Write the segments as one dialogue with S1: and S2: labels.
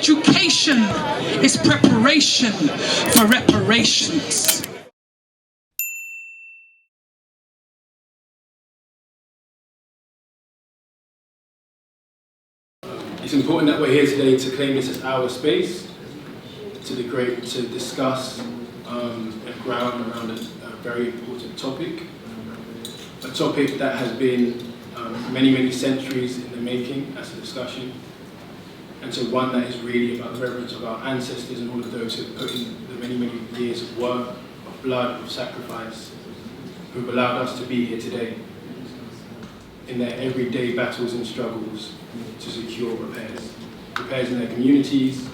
S1: Education is preparation for reparations.
S2: It's important that we're here today to claim this as our space, to discuss and ground around a very important topic. A topic that has been many centuries in the making as a discussion, and so one that is really about the reverence of our ancestors and all of those who have put in the many years of work, of blood, of sacrifice, who have allowed us to be here today in their everyday battles and struggles to secure repairs in their communities,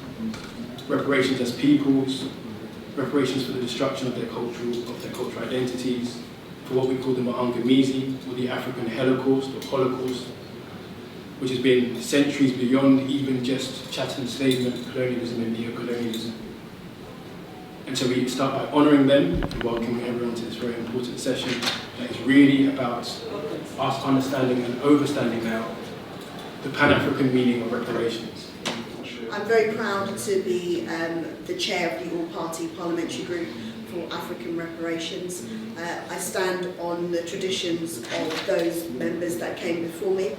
S2: reparations as peoples, reparations for the destruction of their cultural identities, for what we call the Maangamizi, or the African Holocaust, or Holocaust, which has been centuries beyond even just chattel enslavement, colonialism and neo-colonialism. And so we start by honouring them and welcoming everyone to this very important session that is really about us understanding and overstanding now the Pan-Afrikan meaning of reparations.
S3: I'm very proud to be the chair of the all-party parliamentary group for African reparations. I stand on the traditions of those members that came before me.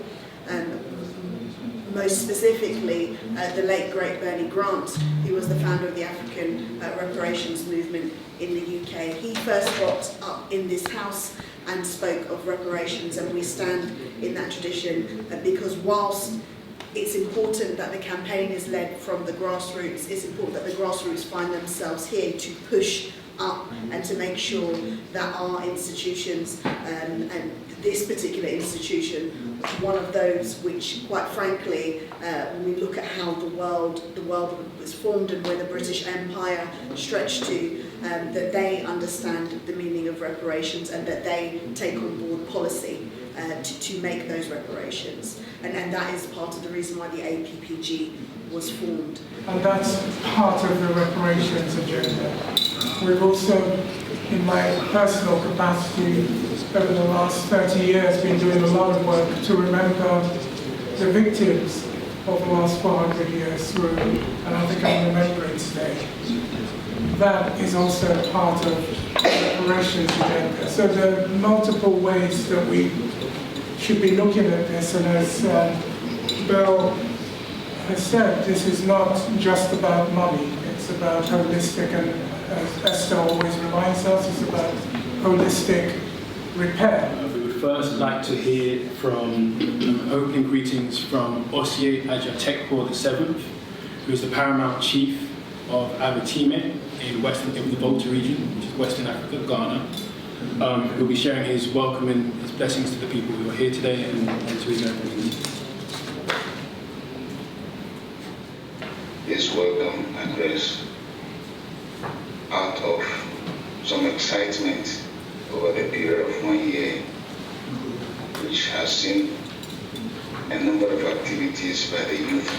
S3: Most specifically, the late great Bernie Grant, who was the founder of the African reparations movement in the UK. He first got up in this house and spoke of reparations, and we stand in that tradition because whilst it's important that the campaign is led from the grassroots, it's important that the grassroots find themselves here to push up and to make sure that our institutions, and this particular institution, one of those which, quite frankly, when we look at how the world was formed and where the British Empire stretched to, that they understand the meaning of reparations and that they take on board policy to make those reparations. And that is part of the reason why the APPG was formed.
S4: And that's part of the reparations agenda. We've also, in my personal capacity, over the last 30 years, been doing a lot of work to remember the victims of the last 400 years through, and I think I'm remembering today. That is also part of the reparations agenda. So there are multiple ways that we should be looking at this, and as Bill has said, this is not just about money, it's about holistic, and as Esther always reminds us, it's about holistic repair.
S2: We would first like to hear from opening greetings from Osei Ajatekpo VII, who is the paramount chief of Abitime in the Volta region, which is Western Africa, Ghana. He'll be sharing his welcome and his blessings to the people who are here today and to his own community.
S5: This welcome address out of some excitement over the period of 1 year, which has seen a number of activities by the youth,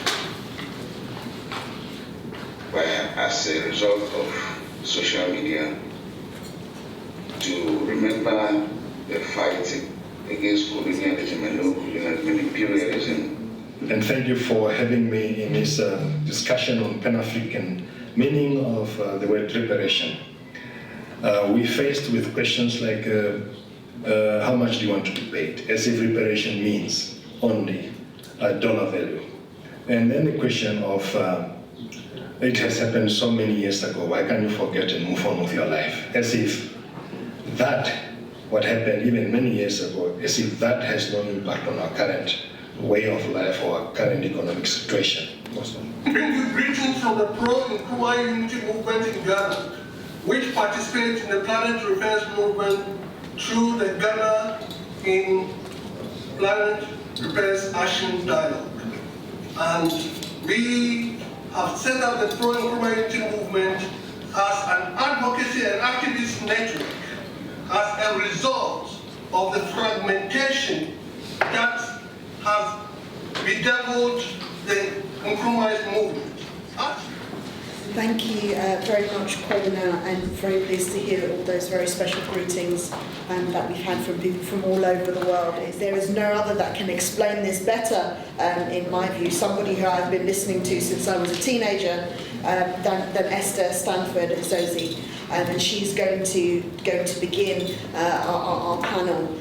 S5: where as a result of social media, to remember the fight against colonialism and imperialism.
S6: And thank you for having me in this discussion on Pan-African meaning of the word reparation. We faced with questions like, how much do you want to be paid? As if reparation means only a dollar value. And then the question of, it has happened so many years ago, why can't you forget and move on with your life? As if that, what happened even many years ago, as if that has no impact on our current way of life or our current economic situation.
S7: Bring you greetings from the pro-Nkrumah unity movement in Ghana, which participates in the Planet Repairs movement through the Ghana in Planet Repairs Action Dialogue. And we have set up the pro-Nkrumah unity movement as an advocacy and activist network as a result of the fragmentation that has bedeviled the Nkrumah's movement.
S3: Thank you very much, Kobina, and very pleased to hear all those very special greetings that we've had from people from all over the world. There is no other that can explain this better, in my view, somebody who I've been listening to since I was a teenager, than Esther Stanford-Xosei, and she's going to begin our panel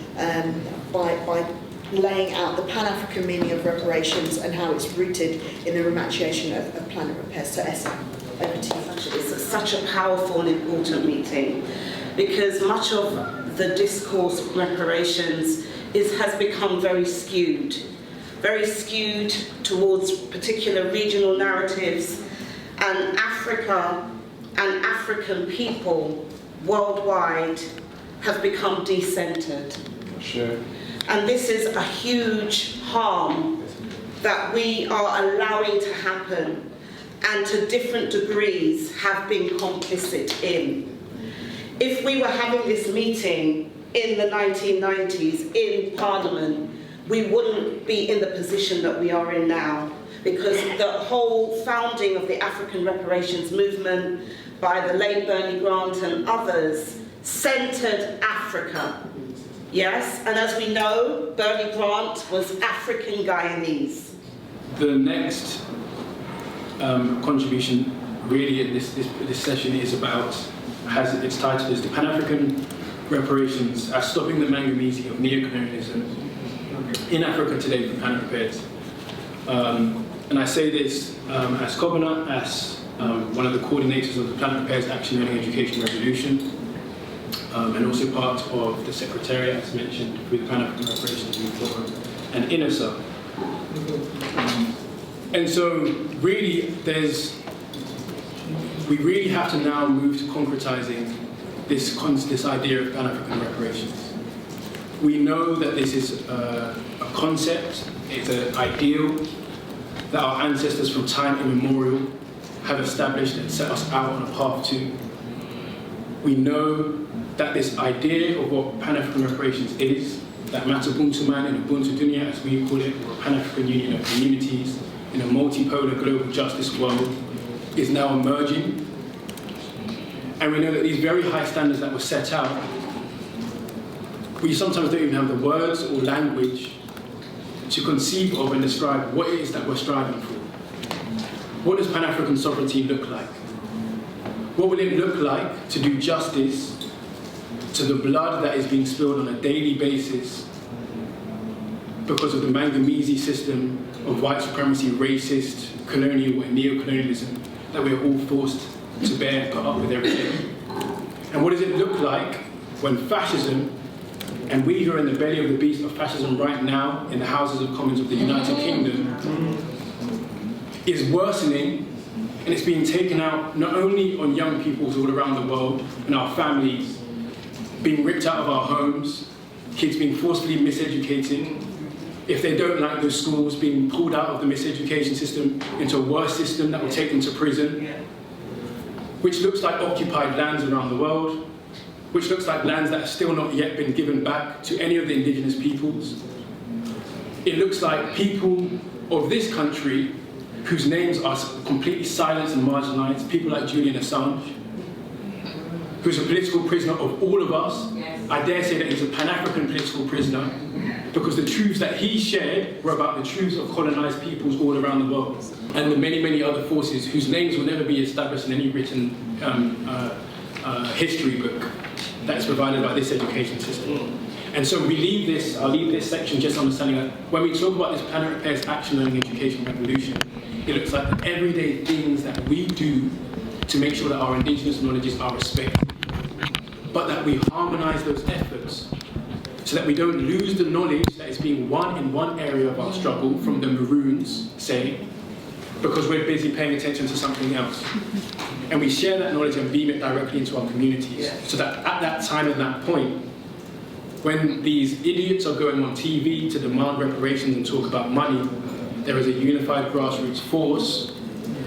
S3: by laying out the Pan-Afrikan meaning of reparations and how it's rooted in the rematriation of planet repairs. So Esther, over to you.
S8: It's such a powerful and important meeting, because much of the discourse of reparations has become very skewed towards particular regional narratives, and Africa and African people worldwide have become decentered.
S2: Sure.
S8: And this is a huge harm that we are allowing to happen, and to different degrees have been complicit in. If we were having this meeting in the 1990s in Parliament, we wouldn't be in the position that we are in now, because the whole founding of the African Reparations movement by the late Bernie Grant and others centered Africa. Yes, and as we know, Bernie Grant was African Guyanese.
S2: The next contribution really in this session is about, its title is the Pan-Afrikan Reparations as stopping the Maangamizi of neocolonialism in Africa today for Pan Repairs. And I say this as Kobina, as one of the coordinators of the Planet Repairs Action Learning Education Revolution, and also part of the Secretariat, as mentioned, through the Pan-Afrikan Reparations Forum and INESA. And so, really, we really have to now move to concretizing this idea of Pan-Afrikan reparations. We know that this is a concept, it's an ideal that our ancestors from time immemorial have established and set us out on a path to. We know that this idea of what Pan-Afrikan reparations is, that Matabuntu man in Ubuntu Dunya, as we call it, or a Pan-African Union of communities in a multipolar global justice world, is now emerging. And we know that these very high standards that were set out, we sometimes don't even have the words or language to conceive of and describe what it is that we're striving for. What does Pan-African sovereignty look like? What will it look like to do justice to the blood that is being spilled on a daily basis because of the Maangamizi system of white supremacy, racist, colonial and neo-colonialism that we are all forced to bear and put up with every day? And what does it look like when fascism, and we who are in the belly of the beast of fascism right now in the Houses of Commons of the United Kingdom, is worsening, and it's being taken out not only on young people all around the world and our families, being ripped out of our homes, kids being forcibly miseducated, if they don't like those schools, being pulled out of the miseducation system into a worse system that will take them to prison, which looks like occupied lands around the world, which looks like lands that have still not yet been given back to any of the indigenous peoples. It looks like people of this country whose names are completely silenced and marginalized, people like Julian Assange, who's a political prisoner of all of us. I dare say that he's a Pan-African political prisoner, because the truths that he shared were about the truths of colonized peoples all around the world, and the many, many other forces whose names will never be established in any written history book that is provided by this education system. And so I'll leave this section just understanding that when we talk about this Planet Repairs Action Learning Education Revolution, it looks like the everyday things that we do to make sure that our indigenous knowledges are respected, but that we harmonize those efforts so that we don't lose the knowledge that is being won in one area of our struggle from the Maroons, say, because we're busy paying attention to something else. And we share that knowledge and beam it directly into our communities, so that at that time and that point, when these idiots are going on TV to demand reparations and talk about money, there is a unified grassroots force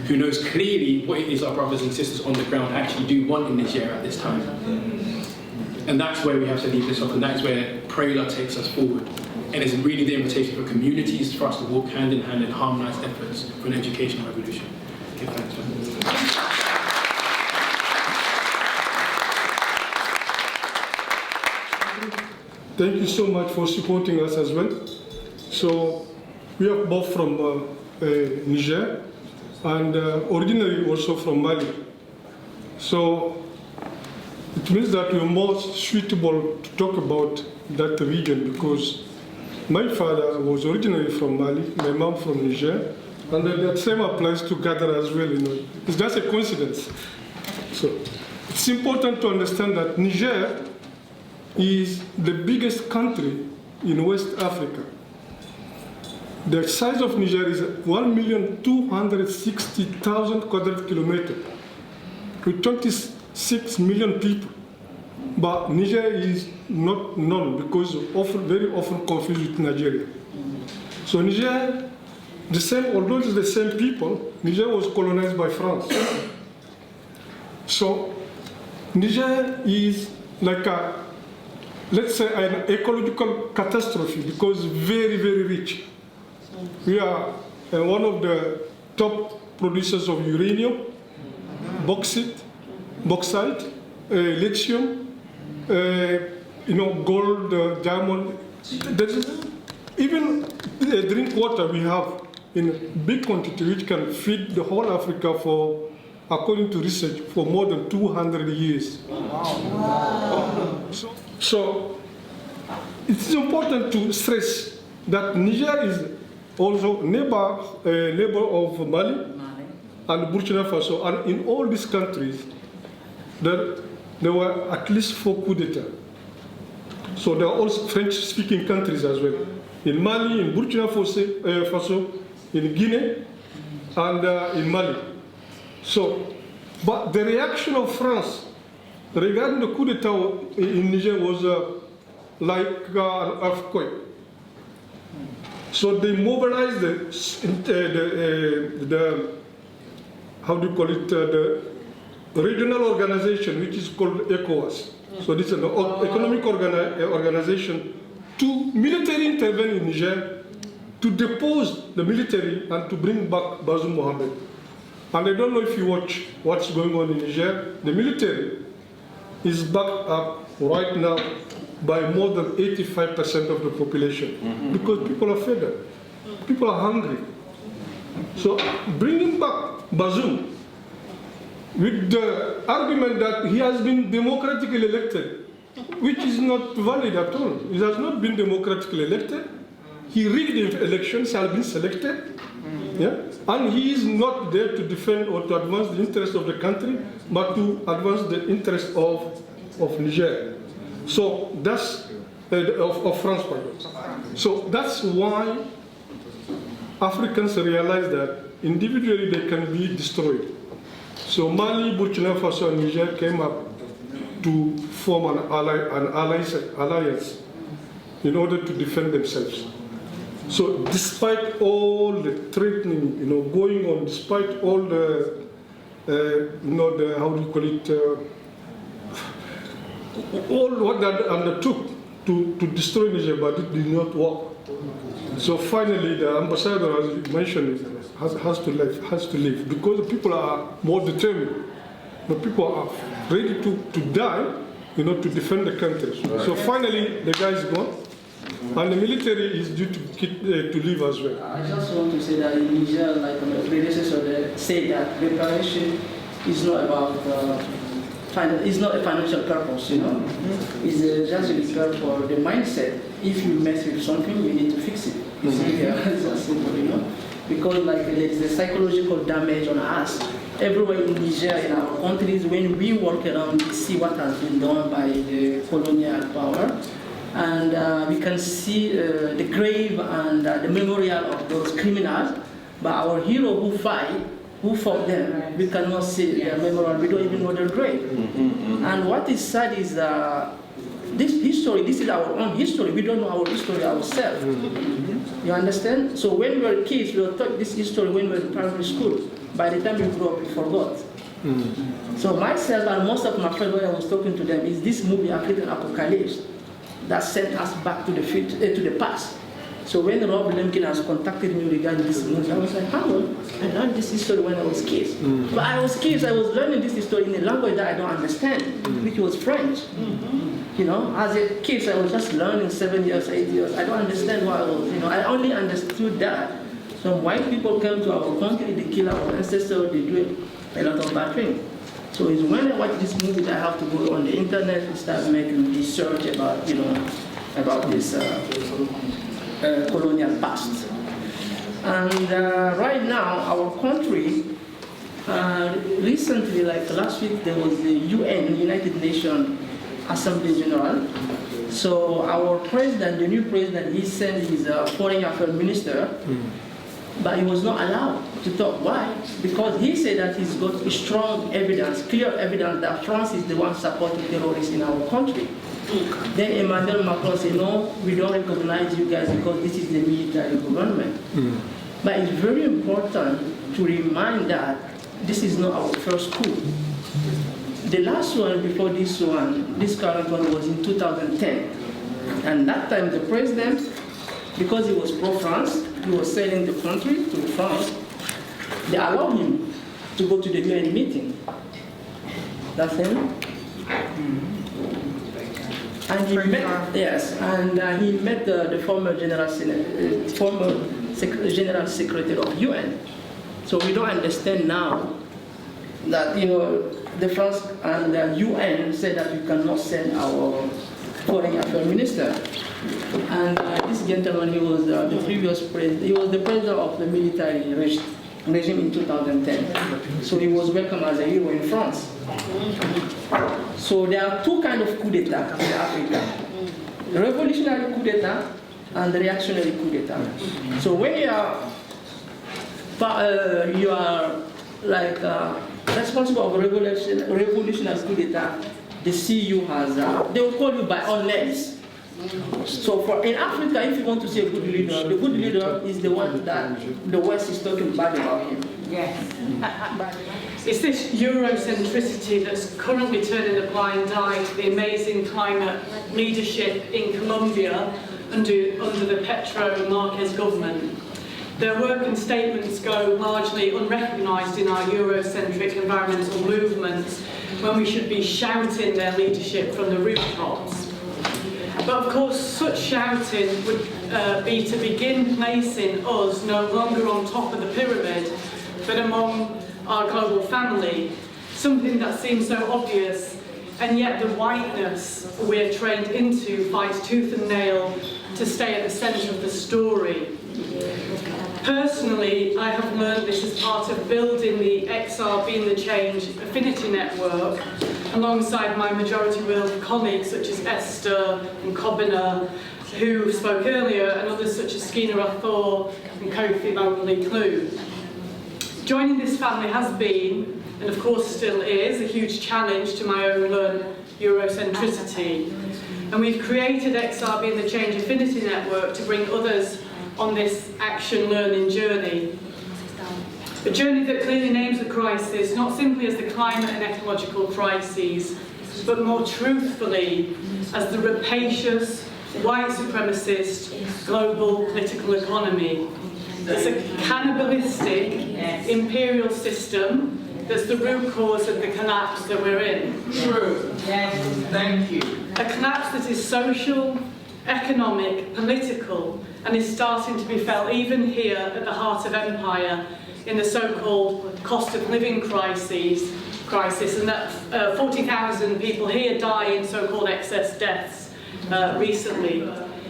S2: who knows clearly what it is our brothers and sisters on the ground actually do want in this year at this time. And that's where we have to leave this off, and that's where Prayla takes us forward. And it's really the invitation for communities for us to walk hand in hand in harmonized efforts for an education revolution. Okay, thanks.
S9: Thank you so much for supporting us as well. So we are both from Niger and originally also from Mali. So it means that we're more suitable to talk about that region because my father was originally from Mali, my mom from Niger, and that same applies to Ghana as well. It's just a coincidence. So it's important to understand that Niger is the biggest country in West Africa. The size of Niger is 1,260,000 quadrat kilometers with 26 million people. But Niger is not known because very often confused with Nigeria. So Niger, although it's the same people, Niger was colonized by France. So Niger is like let's say an ecological catastrophe because very, very rich. We are one of the top producers of uranium, bauxite, lithium, gold, diamond. Even drink water we have in big quantity, which can feed the whole Africa for, according to research, for more than 200 years. Wow. So it's important to stress that Niger is also neighbor of Mali and Burkina Faso, and in all these countries, there were at least 4 coups d'etat. So there are also French-speaking countries as well. In Mali, in Burkina Faso, in Guinea, and in Mali. So, but the reaction of France regarding the coup d'etat in Niger was like an earthquake. So they mobilized the how do you call it, the regional organization, which is called ECOWAS. So this is an economic organization to military intervene in Niger to depose the military and to bring back Bazoum Mohamed. And I don't know if you watch what's going on in Niger. The military is backed up right now by more than 85% of the population because people are fed up. People are hungry. So bringing back Bazoum with the argument that he has been democratically elected, which is not valid at all. He has not been democratically elected. He rigged the elections, has been selected, and he is not there to defend or to advance the interests of the country, but to advance the interests of Niger. So that's of France, pardon. So that's why Africans realize that individually they can be destroyed. So Mali, Burkina Faso, and Niger came up to form an alliance in order to defend themselves. So despite all the threatening, going on, despite all the, how do you call it, all what they undertook to destroy Niger, but it did not work. So finally, the ambassador, as you mentioned, has to leave because the people are more determined. The people are ready to die, to defend the country. So finally, the guy is gone, and the military is due to leave as well.
S10: I just want to say that in Niger, like my predecessor said, that reparation is not about it's not a financial purpose, It's just a repair for the mindset. If you mess with something, you need to fix it. It's just simple, Because there is a psychological damage on us. Everywhere in Niger, in our countries, when we walk around, we see what has been done by the colonial power. And we can see the grave and the memorial of those criminals. But our hero who fought them, we cannot see their memorial, we don't even know their grave. And what is sad is this is our own history, we don't know our history ourselves. You understand? So when we were kids, we were taught this history when we were in primary school. By the time we grew up, we forgot. So myself and most of my friends, when I was talking to them, is this movie, African Apocalypse, that sent us back to the past. So when Rob Lemkin has contacted me regarding this movie, I was like, I learned this history when I was kids. But I was kids, I was learning this history in a language that I don't understand, which was French. You know, as a kid, I was just learning 7 years, 8 years. I don't understand why I was, you know, I only understood that some white people came to our country, they kill our ancestors, they do a lot of bad things. So it's when I watch this movie that I have to go on the internet and start making research about, you know, about this colonial past. And right now, our country, recently, like last week, there was the UN, United Nations Assembly General. So our president, the new president, he sent his foreign affairs minister, but he was not allowed to talk. Why? Because he said that he's got strong evidence, clear evidence that France is the one supporting terrorists in our country. Then Emmanuel Macron said, no, we don't recognize you guys because this is the military government. But it's very important to remind that this is not our first coup. The last one before this one, this current one, was in 2010. And that time the president, because he was pro-France, he was selling the country to France, they allowed him to go to the UN meeting. That's him. And he met, yes, and he met the former General Secretary of UN. So we don't understand now that, you know, the France and the UN said that we cannot send our foreign affairs minister. And this gentleman, he was the previous president, he was the president of the military regime in 2010. So he was welcomed as a hero in France. So there are two kinds of coup d'etat in Africa. Revolutionary coup d'etat and reactionary coup d'etat. So when you are like responsible of revolutionary coup d'etat, they see you as, they will call you by all names. So in Africa, if you want to see a good leader, the good leader is the one that the West is talking bad about him.
S11: Yes. It's this Eurocentricity that's currently turning a blind eye to the amazing climate leadership in Colombia under the Petro Marquez government. Their work and statements go largely unrecognised in our Eurocentric environmental movements when we should be shouting their leadership from the rooftops. But of course, such shouting would be to begin placing us no longer on top of the pyramid, but among our global family, something that seems so obvious, and yet the whiteness we're trained into fights tooth and nail to stay at the centre of the story. Personally, I have learned this as part of building the XR Being the Change affinity network alongside my majority world colleagues such as Esther and Kobina, who spoke earlier, and others such as Skeena Rathor and Kofi Mowgli-Kloo. Joining this family has been, and of course still is, a huge challenge to my own Eurocentricity. And we've created XR Being the Change affinity network to bring others on this action learning journey. A journey that clearly names the crisis not simply as the climate and ecological crises, but more truthfully as the rapacious, white supremacist global political economy. It's a cannibalistic imperial system that's the root cause of the collapse that we're in.
S12: True. Yes, thank you.
S11: A collapse that is social, economic, political, and is starting to be felt even here at the heart of empire in the so-called cost of living crisis, and that 40,000 people here die in so-called excess deaths recently.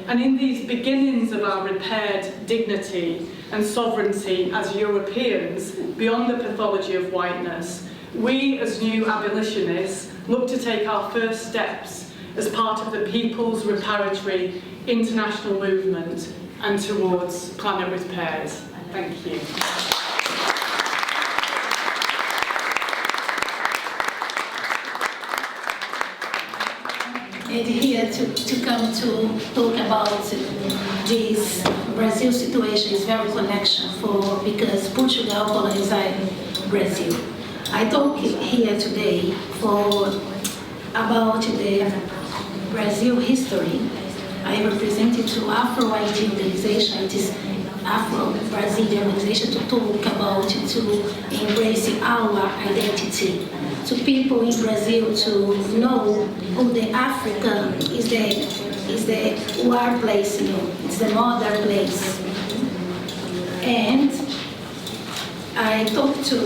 S11: And in these beginnings of our repaired dignity and sovereignty as Europeans, beyond the pathology of whiteness, we as new abolitionists look to take our first steps as part of the People's Reparatory international movement and towards planet repairs. Thank you.
S13: And here to come to talk about this Brazil situation is very connection because Portugal colonized Brazil. I talk here today about the Brazil history. I I represented to Afro-ID organization. It is Afro-Brazilian organization to talk about, to embrace our identity. To people in Brazil to know who the African is the war place, it's the mother place. And I talked to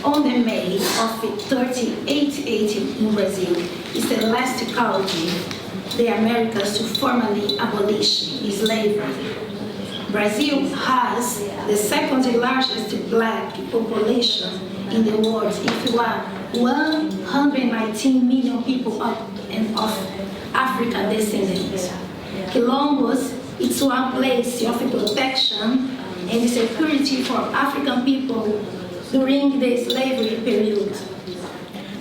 S13: on the May of 3880 in Brazil. It's the last country, the Americas, to formally abolish slavery. Brazil has the second largest black population in the world. If you are 119 million people of African descendants. Columbus, it's one place of protection and security for African people during the slavery period.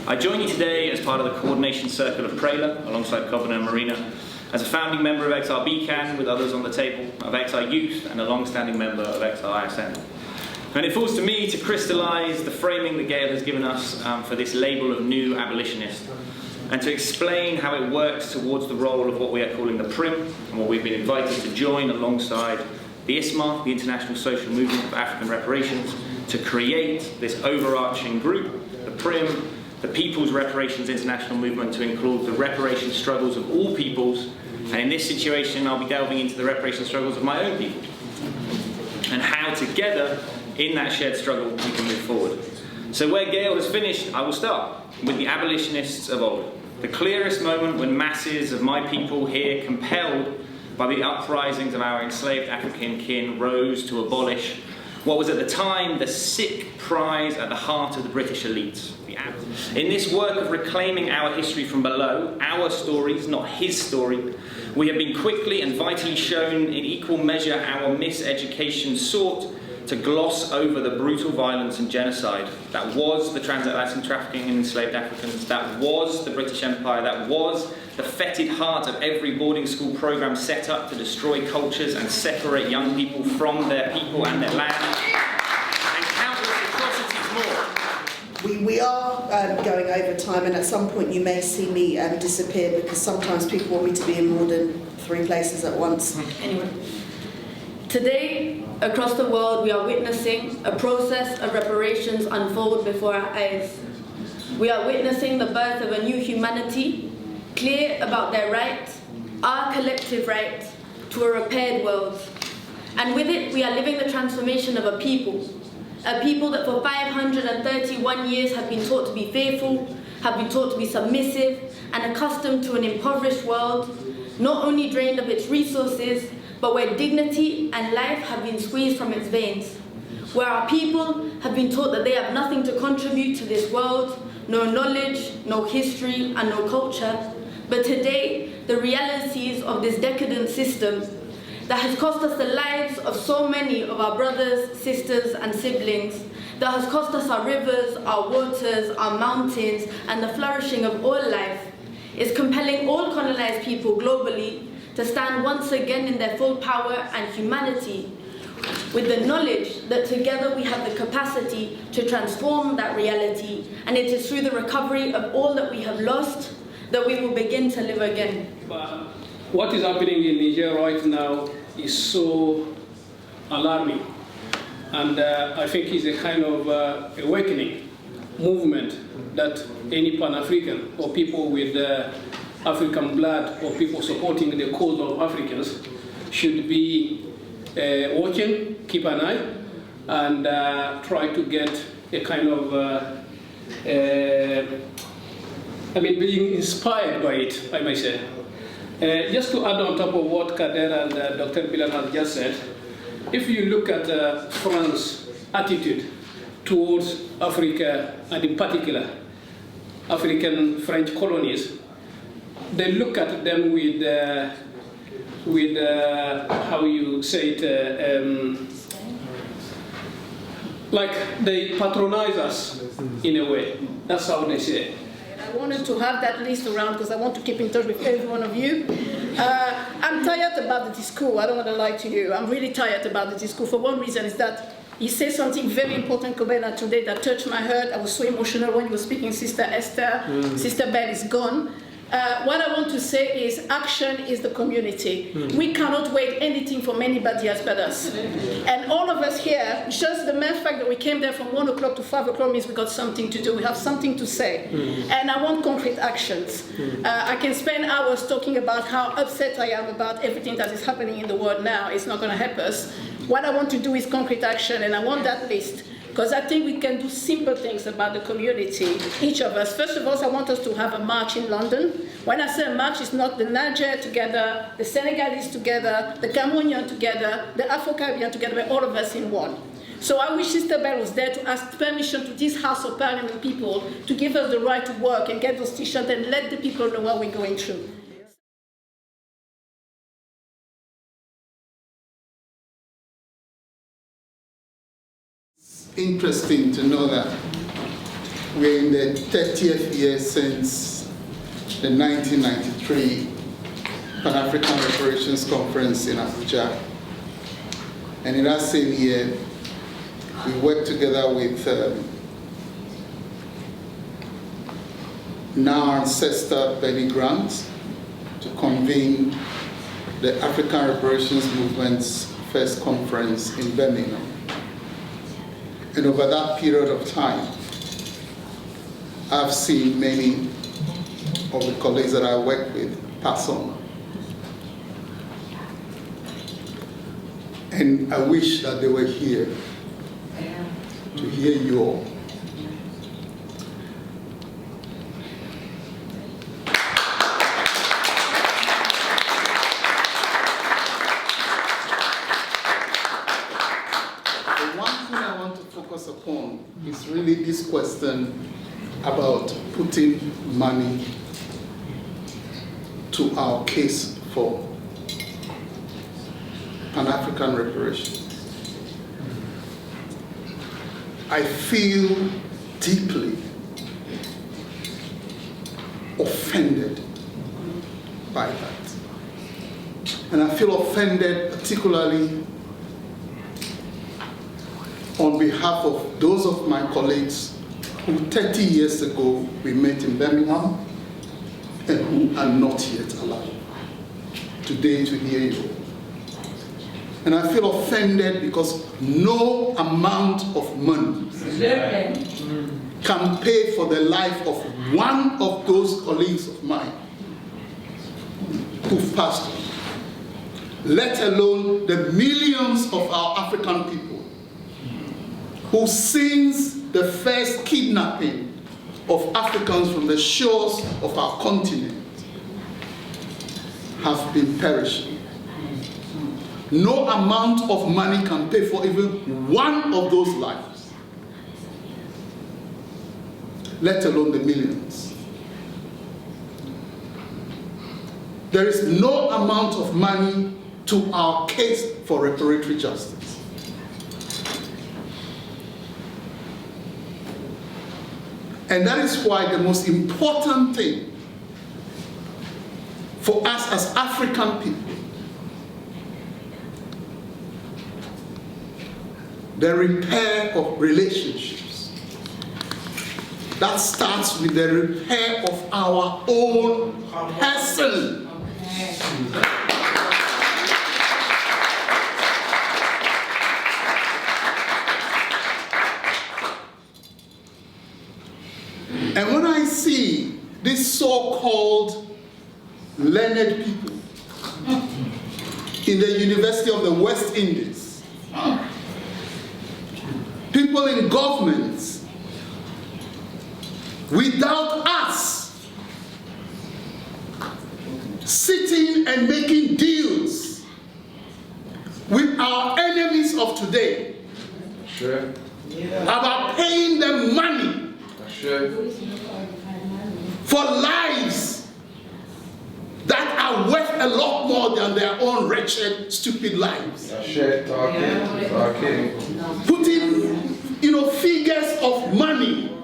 S14: I join you today as part of the coordination circle of PRELA, alongside Kobina and Marina, as a founding member of XRBCAN with others on the table, of XR Youth, and a long-standing member of XR ISN. And it falls to me to crystallise the framing that Gail has given us for this label of new abolitionist, and to explain how it works towards the role of what we are calling the PRIM, and what we've been invited to join alongside the ISMAR, the International Social Movement of African Reparations, to create this overarching group, the PRIM, the People's Reparations International Movement, to include the reparation struggles of all peoples. And in this situation, I'll be delving into the reparation struggles of my own people, and how together, in that shared struggle, we can move forward. So where Gail has finished, I will start with the abolitionists of old. The clearest moment when masses of my people here, compelled by the uprisings of our enslaved African kin, rose to abolish what was at the time the sick prize at the heart of the British elites. In this work of reclaiming our history from below, our stories, not his story, we have been quickly and vitally shown in equal measure our miseducation sought to gloss over the brutal violence and genocide that was the transatlantic trafficking in enslaved Africans, that was the British Empire, that was the fetid heart of every boarding school program set up to destroy cultures and separate young people from their people and their land, and countless atrocities more.
S3: We are going over time, and at some point you may see me disappear, because sometimes people want me to be in more than 3 places at once.
S15: Anyway, today, across the world, we are witnessing a process of reparations unfold before our eyes. We are witnessing the birth of a new humanity, clear about their right, our collective right, to a repaired world. And with it, we are living the transformation of a people that for 531 years have been taught to be fearful, have been taught to be submissive, and accustomed to an impoverished world, not only drained of its resources, but where dignity and life have been squeezed from its veins, where our people have been taught that they have nothing to contribute to this world, no knowledge, no history, and no culture. But today, the realities of this decadent system that has cost us the lives of so many of our brothers, sisters, and siblings, that has cost us our rivers, our waters, our mountains, and the flourishing of all life, is compelling all colonized people globally to stand once again in their full power and humanity, with the knowledge that together we have the capacity to transform that reality, and it is through the recovery of all that we have lost that we will begin to live again.
S16: What is happening in Niger right now is so alarming, and I think it's a kind of awakening movement that any Pan-African or people with African blood or people supporting the cause of Africans should be watching, keep an eye, and try to get a kind of, being inspired by it, I may say. Just to add on top of what Kader and Dr. Bilal has just said, if you look at France's attitude towards Africa, and in particular African French colonies, they look at them with how you say it, like they patronize us in a way. That's how they say it.
S17: I wanted to have that list around because I want to keep in touch with every one of you. I'm tired about the discourse. I don't want to lie to you. I'm really tired about the discourse. For one reason is that he said something very important, Kobena, today that touched my heart. I was so emotional when he was speaking. Sister Esther, Sister Belle is gone. what I want to say is action is the community. We cannot wait anything from anybody else but us. And all of us here, just the mere fact that we came there from 1 o'clock to 5 o'clock means we got something to do. We have something to say. And I want concrete actions. I can spend hours talking about how upset I am about everything that is happening in the world now. It's not going to help us. What I want to do is concrete action, and I want that list. Because I think we can do simple things about the community, each of us. First of all, I want us to have a march in London. When I say a march, it's not the Niger together, the Senegalese together, the Cameroonian together, the Afro-Caribbean together, but all of us in one. So I wish Sister Bell was there to ask permission to this House of Parliament people to give us the right to work and get those t-shirts and let the people know what we're going through.
S18: Interesting to know that we're in the 30th year since the 1993 Pan-Afrikan Reparations Conference in Abuja. And in that same year, we worked together with now ancestor Benny Grant to convene the African Reparations Movement's first conference in Birmingham. And over that period of time, I've seen many of the colleagues that I work with pass on. And I wish that they were here to hear you all. Upon is really this question about putting money to our case for Pan-Afrikan reparations. I feel deeply offended by that. And I feel offended particularly on behalf of those of my colleagues who 30 years ago we met in Birmingham and who are not yet alive today to hear you. And I feel offended because no amount of money can pay for the life of one of those colleagues of mine who've passed on, let alone the millions of our African people who since the first kidnapping of Africans from the shores of our continent have been perishing. No amount of money can pay for even one of those lives, let alone the millions. There is no amount of money to our case for reparatory justice. And that is why the most important thing for us as African people, the repair of relationships, that starts with the repair of our own person. And when I see these so-called learned people in the University of the West Indies, people in governments, without us sitting and making deals with our enemies of today about paying them money for lives that are worth a lot more than their own wretched, stupid lives. Putting, figures of money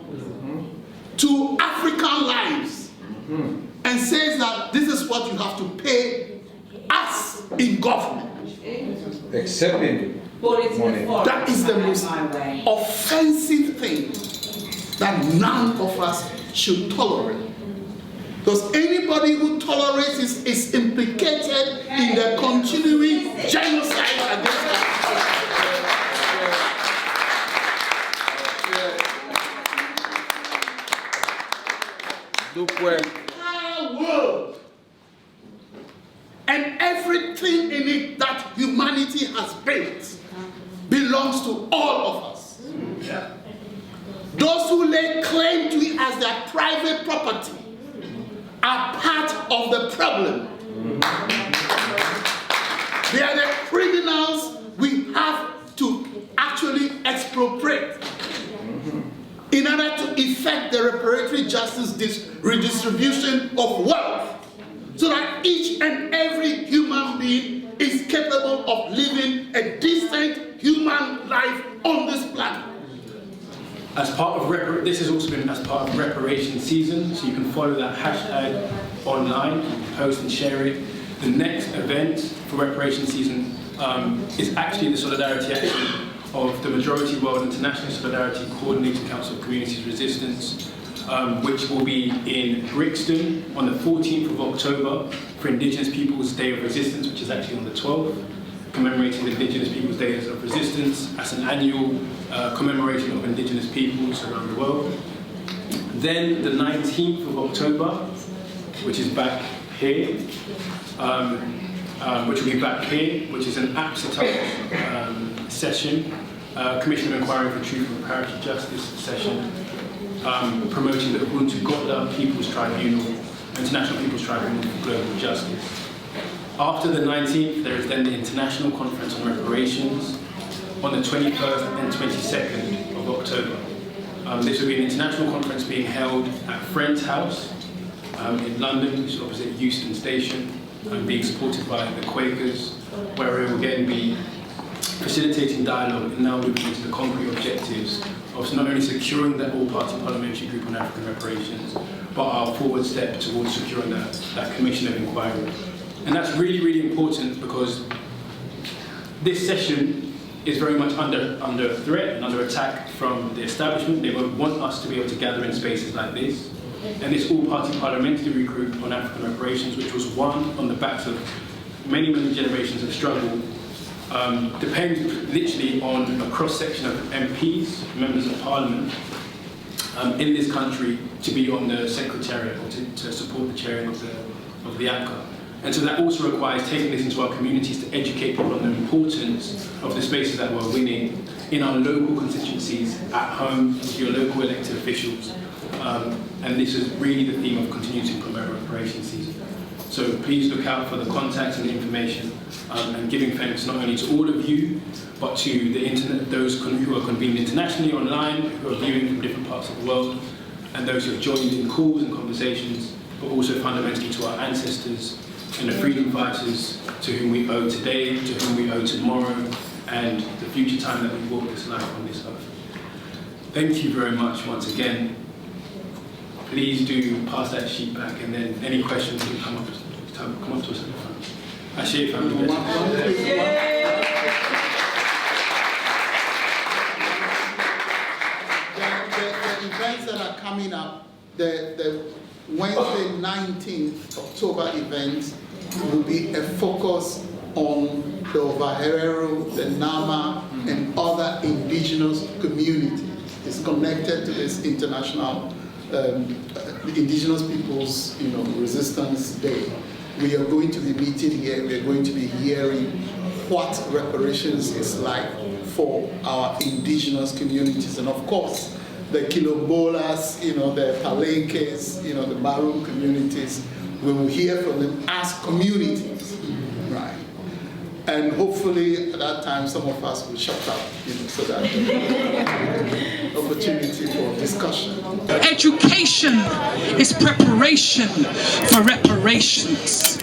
S18: to African lives and says that this is what you have to pay us in government.
S19: Accepting money.
S18: That is the most offensive thing that none of us should tolerate. Because anybody who tolerates is implicated in the continuing genocide against us. The entire world and everything in it that humanity has built belongs to all of us. Those who lay claim to it as their private property are part of the problem. They are the criminals we have to actually expropriate in order to effect the reparatory justice redistribution of wealth, so that each and every human being is capable of living a decent human life on this planet.
S2: As part of this has also been as part of reparation season, so you can follow that hashtag online, you can post and share it. The next event for reparation season is actually the solidarity action of the Majority World International Solidarity Coordinating Council of Communities Resistance, which will be in Brixton on the 14th of October for Indigenous Peoples' Day of Resistance, which is actually on the 12th, commemorating the Indigenous Peoples' Days of Resistance as an annual commemoration of Indigenous peoples around the world. Then the 19th of October, which is back here, which will be back here, which is an APPCITARJ session, Commission of Inquiry for Truth and Reparative Justice session, promoting the Ubuntu Gotla People's Tribunal, International People's Tribunal for Global Justice. After the 19th, there is then the International Conference on Reparations on the 21st and 22nd of October. This will be an international conference being held at Friends House in London, which is opposite Euston Station, being supported by the Quakers, where we will again be facilitating dialogue and now moving into the concrete objectives of not only securing the all-party parliamentary group on African reparations, but our forward step towards securing that commission of inquiry. And that's really, really important because this session is very much under threat and under attack from the establishment. They won't want us to be able to gather in spaces like this. And this all-party parliamentary group on African reparations, which was won on the backs of many, many generations of struggle, depends literally on a cross-section of MPs, members of parliament, in this country to be on the secretariat or to support the chairing of the APPGAR. And so that also requires taking this into our communities to educate people on the importance of the spaces that we're winning in our local constituencies, at home, with your local elected officials. And this is really the theme of continuing to promote reparation season. So please look out for the contacts and the information, and giving thanks not only to all of you, but to the internet, those who are convened internationally online, who are viewing from different parts of the world, and those who have joined in calls and conversations, but also fundamentally to our ancestors and the freedom fighters to whom we owe today, to whom we owe tomorrow, and the future time that we walk this life on this earth. Thank you very much once again. Please do pass that sheet back, and then any questions can come up to us at the front. Ashe family.
S18: The events that are coming up, the Wednesday 19th October event will be a focus on the Ovaherero, the Nama, and other indigenous communities. It's connected to this international Indigenous Peoples, Resistance Day. We are going to be meeting here. We are going to be hearing what reparations is like for our indigenous communities, and of course, the Kilombolas, the Palenques, the Maroon communities. We will hear from them as communities, right? And hopefully at that time some of us will shut up, so that opportunity for discussion.
S1: Education is preparation for reparations.